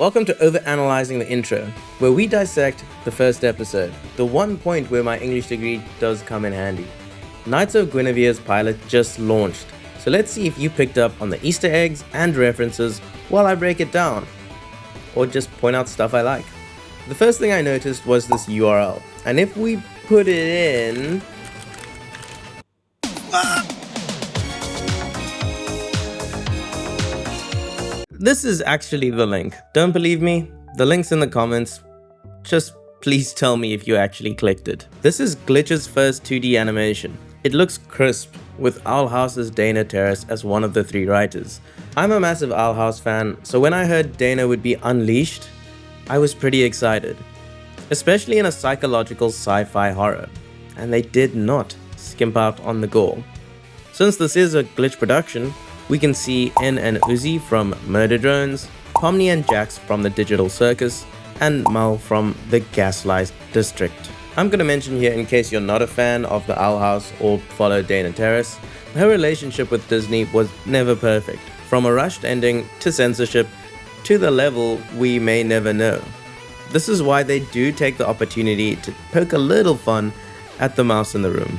Welcome to Overanalyzing the intro, where we dissect the first episode, the one point where my English degree does come in handy. Knights of Guinevere's pilot just launched, so let's see if you picked up on the Easter eggs and references while I break it down, or just point out stuff I like. The first thing I noticed was this URL, and if we put it in... This is actually the link. Don't believe me? The link's in the comments. Just please tell me if you actually clicked it. This is Glitch's first 2D animation. It looks crisp, with Owl House's Dana Terrace as one of the three writers. I'm a massive Owl House fan, so when I heard Dana would be unleashed, I was pretty excited. Especially in a psychological sci-fi horror. And they did not skimp out on the gore. Since this is a Glitch production, we can see N and Uzi from Murder Drones, Pomni and Jax from the Digital Circus, and Mal from the Gaslight District. I'm gonna mention here, in case you're not a fan of the Owl House or follow Dana Terrace, her relationship with Disney was never perfect, from a rushed ending to censorship to the level we may never know. This is why they do take the opportunity to poke a little fun at the mouse in the room.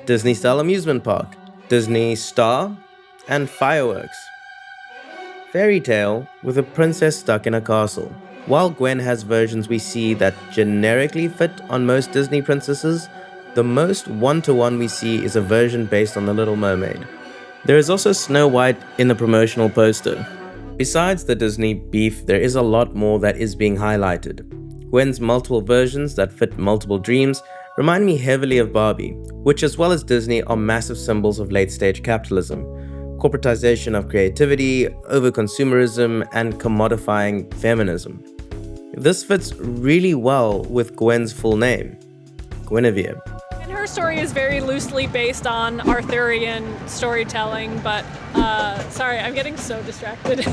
Disney style amusement park, Disney Star, and fireworks. Fairy tale with a princess stuck in a castle. While Gwen has versions we see that generically fit on most Disney princesses, the most one-to-one we see is a version based on The Little Mermaid. There is also Snow White in the promotional poster. Besides the Disney beef, there is a lot more that is being highlighted. Gwen's multiple versions that fit multiple dreams remind me heavily of Barbie, which as well as Disney are massive symbols of late-stage capitalism. Corporatization of creativity, over-consumerism, and commodifying feminism. This fits really well with Gwen's full name, Guinevere. And her story is very loosely based on Arthurian storytelling, but sorry, I'm getting so distracted.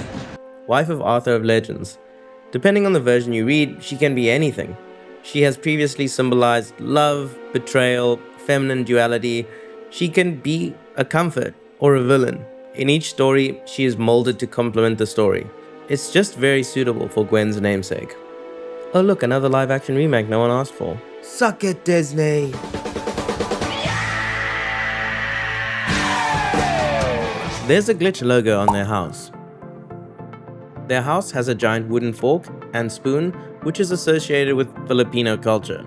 Wife of Arthur of Legends. Depending on the version you read, she can be anything. She has previously symbolized love, betrayal, feminine duality. She can be a comfort or a villain. In each story, she is molded to complement the story. It's just very suitable for Gwen's namesake. Oh look, another live-action remake no one asked for. Suck it, Disney! There's a Glitch logo on their house. Their house has a giant wooden fork and spoon, which is associated with Filipino culture.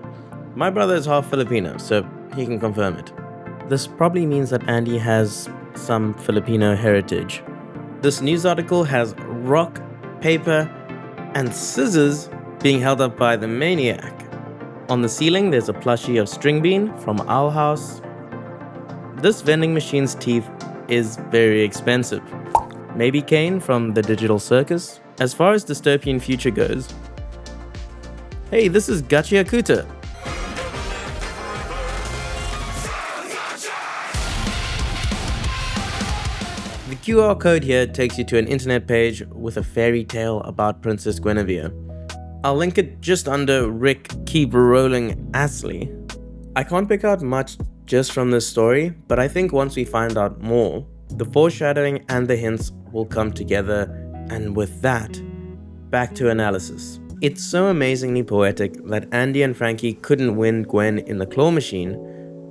My brother is half Filipino, so he can confirm it. This probably means that Andy has some Filipino heritage. This news article has rock, paper, and scissors being held up by the maniac. On the ceiling, there's a plushie of Stringbean from Owl House. This vending machine's teeth is very expensive. Maybe Kane from the Digital Circus. As far as dystopian future goes, hey, this is Gachi Akuta. The QR code here takes you to an internet page with a fairy tale about Princess Guinevere. I'll link it just under Rick Keep Rolling Astley. I can't pick out much just from this story, but I think once we find out more, the foreshadowing and the hints will come together, and with that, back to analysis. It's so amazingly poetic that Andy and Frankie couldn't win Gwen in the claw machine,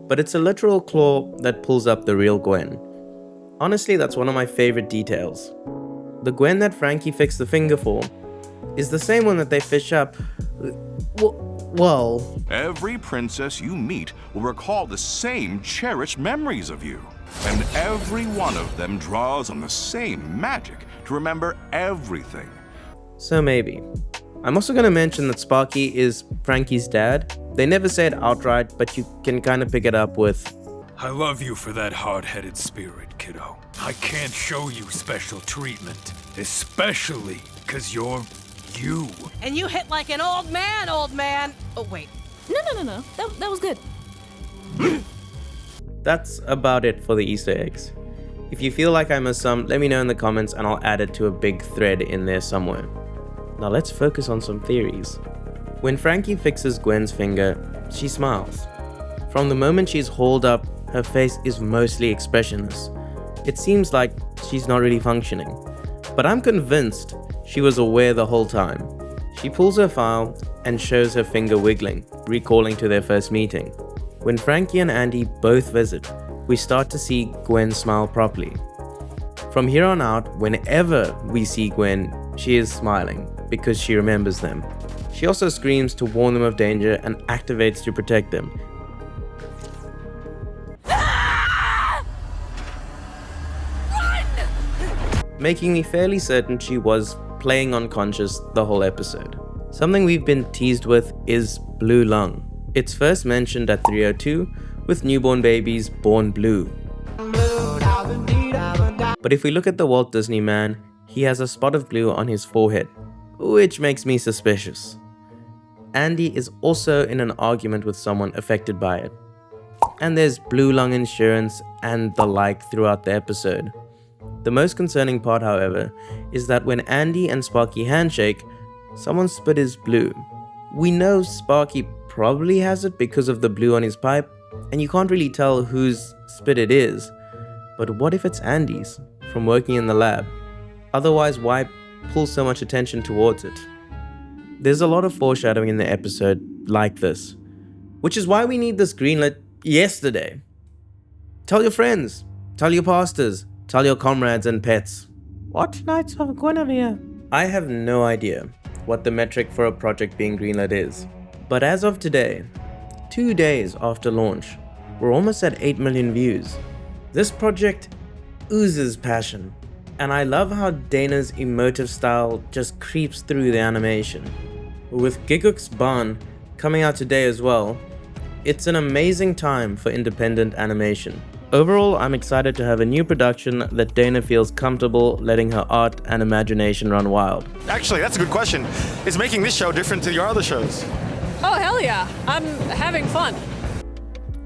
but it's a literal claw that pulls up the real Gwen. Honestly, that's one of my favorite details. The Gwen that Frankie fixed the finger for is the same one that they fish up. Well... Every princess you meet will recall the same cherished memories of you. And every one of them draws on the same magic to remember everything. So maybe. I'm also going to mention that Sparky is Frankie's dad. They never say it outright, but you can kind of pick it up with... I love you for that hard-headed spirit, kiddo. I can't show you special treatment, especially because you're you. And you hit like an old man, old man. Oh, wait. No. That was good. That's about it for the Easter eggs. If you feel like I missed some, let me know in the comments and I'll add it to a big thread in there somewhere. Now let's focus on some theories. When Frankie fixes Gwen's finger, she smiles. From the moment she's hauled up, her face is mostly expressionless. It seems like she's not really functioning. But I'm convinced she was aware the whole time. She pulls her file and shows her finger wiggling, recalling to their first meeting. When Frankie and Andy both visit, we start to see Gwen smile properly. From here on out, whenever we see Gwen, she is smiling because she remembers them. She also screams to warn them of danger and activates to protect them. Making me fairly certain she was playing unconscious the whole episode. Something we've been teased with is blue lung. It's first mentioned at 302 with newborn babies born blue. But if we look at the Walt Disney man, he has a spot of blue on his forehead, which makes me suspicious. Andy is also in an argument with someone affected by it. And there's blue lung insurance and the like throughout the episode. The most concerning part, however, is that when Andy and Sparky handshake, someone's spit is blue. We know Sparky probably has it because of the blue on his pipe, and you can't really tell whose spit it is. But what if it's Andy's, from working in the lab? Otherwise, why pull so much attention towards it? There's a lot of foreshadowing in the episode like this, which is why we need this greenlit yesterday. Tell your friends, tell your pastors, tell your comrades and pets. What Knights of Guinevere? I have no idea what the metric for a project being greenlit is, but as of today, 2 days after launch, we're almost at 8 million views. This project oozes passion, and I love how Dana's emotive style just creeps through the animation. With Giguk's Barn coming out today as well, it's an amazing time for independent animation. Overall, I'm excited to have a new production that Dana feels comfortable letting her art and imagination run wild. Actually, that's a good question. Is making this show different to your other shows? Oh, hell yeah. I'm having fun.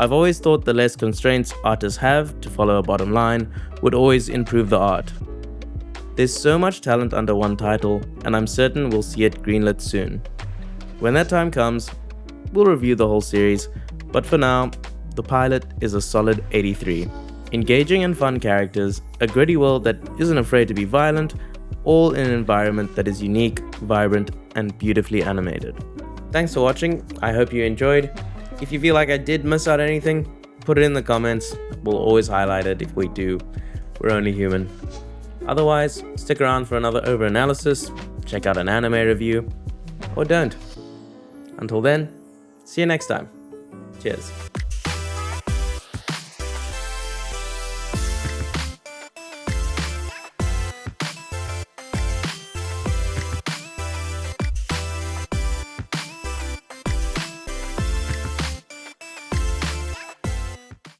I've always thought the less constraints artists have to follow a bottom line would always improve the art. There's so much talent under one title, and I'm certain we'll see it greenlit soon. When that time comes, we'll review the whole series, but for now, the pilot is a solid 83. Engaging and fun characters, a gritty world that isn't afraid to be violent, all in an environment that is unique, vibrant, and beautifully animated. Thanks for watching, I hope you enjoyed. If you feel like I did miss out anything, put it in the comments, we'll always highlight it if we do. We're only human. Otherwise, stick around for another overanalysis, check out an anime review, or don't. Until then, see you next time. Cheers.